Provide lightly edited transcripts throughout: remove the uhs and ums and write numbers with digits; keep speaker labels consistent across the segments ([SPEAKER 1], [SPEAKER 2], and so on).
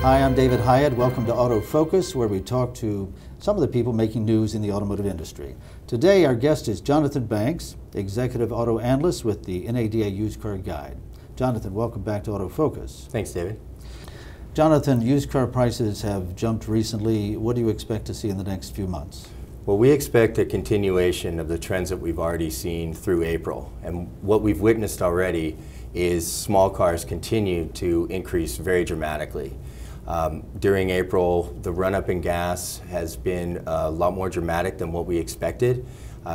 [SPEAKER 1] Hi, I'm David Hyatt. Welcome to Auto Focus, where we talk to some of the people making news in the automotive industry. Today, our guest is Jonathan Banks, Executive Auto Analyst with the NADA Used Car Guide. Jonathan, welcome back to Auto Focus.
[SPEAKER 2] Thanks, David.
[SPEAKER 1] Jonathan, used car prices have jumped recently. What do you expect to see in the next few months?
[SPEAKER 2] Well, we expect a continuation of the trends that we've already seen through April. And what we've witnessed already is small cars continue to increase very dramatically. During April, the run-up in gas has been a lot more dramatic than what we expected.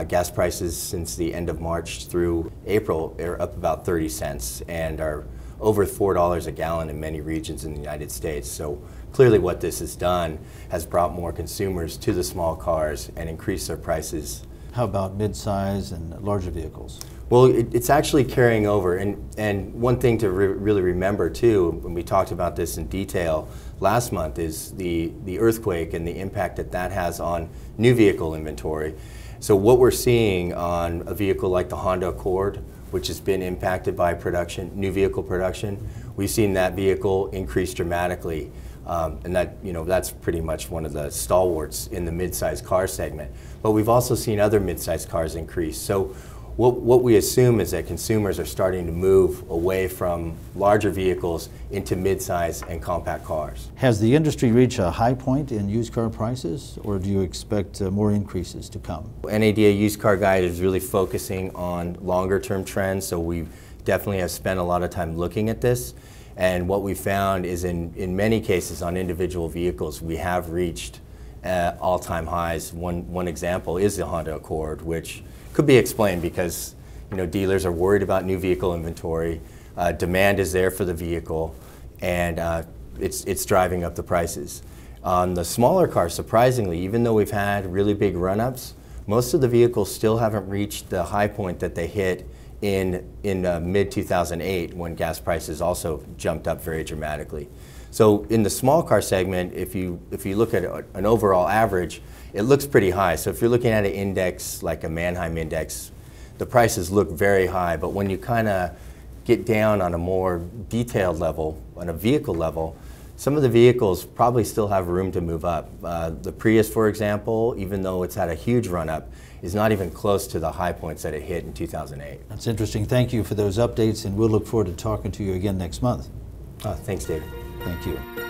[SPEAKER 2] Gas prices since the end of March through April are up about 30 cents and are over $4 a gallon in many regions in the United States. So clearly what this has done has brought more consumers to the small cars and increased their prices.
[SPEAKER 1] How about mid-size and larger vehicles?
[SPEAKER 2] Well, it's actually carrying over, and one thing to really remember too, when we talked about this in detail last month, is the earthquake and the impact that that has on new vehicle inventory. So what we're seeing on a vehicle like the Honda Accord, which has been impacted by production, new vehicle production, we've seen that vehicle increase dramatically, and that's pretty much one of the stalwarts in the mid-size car segment. But we've also seen other mid-size cars increase. So what we assume is that consumers are starting to move away from larger vehicles into mid-size and compact cars.
[SPEAKER 1] Has the industry reached a high point in used car prices, or do you expect more increases to come?
[SPEAKER 2] NADA Used Car Guide is really focusing on longer-term trends, so we definitely have spent a lot of time looking at this. And what we found is in many cases on individual vehicles, we have reached all-time highs. One example is the Honda Accord, which could be explained because dealers are worried about new vehicle inventory, demand is there for the vehicle, and it's driving up the prices. On the smaller cars, surprisingly, even though we've had really big run-ups, most of the vehicles still haven't reached the high point that they hit in mid-2008 when gas prices also jumped up very dramatically. So in the small car segment, if you look at an overall average, it looks pretty high. So if you're looking at an index like a Manheim index, the prices look very high. But when you kind of get down on a more detailed level, on a vehicle level, some of the vehicles probably still have room to move up. The Prius, for example, even though it's had a huge run-up, is not even close to the high points that it hit in 2008.
[SPEAKER 1] That's interesting. Thank you for those updates, and we'll look forward to talking to you again next month.
[SPEAKER 2] Thanks, David.
[SPEAKER 1] Thank you.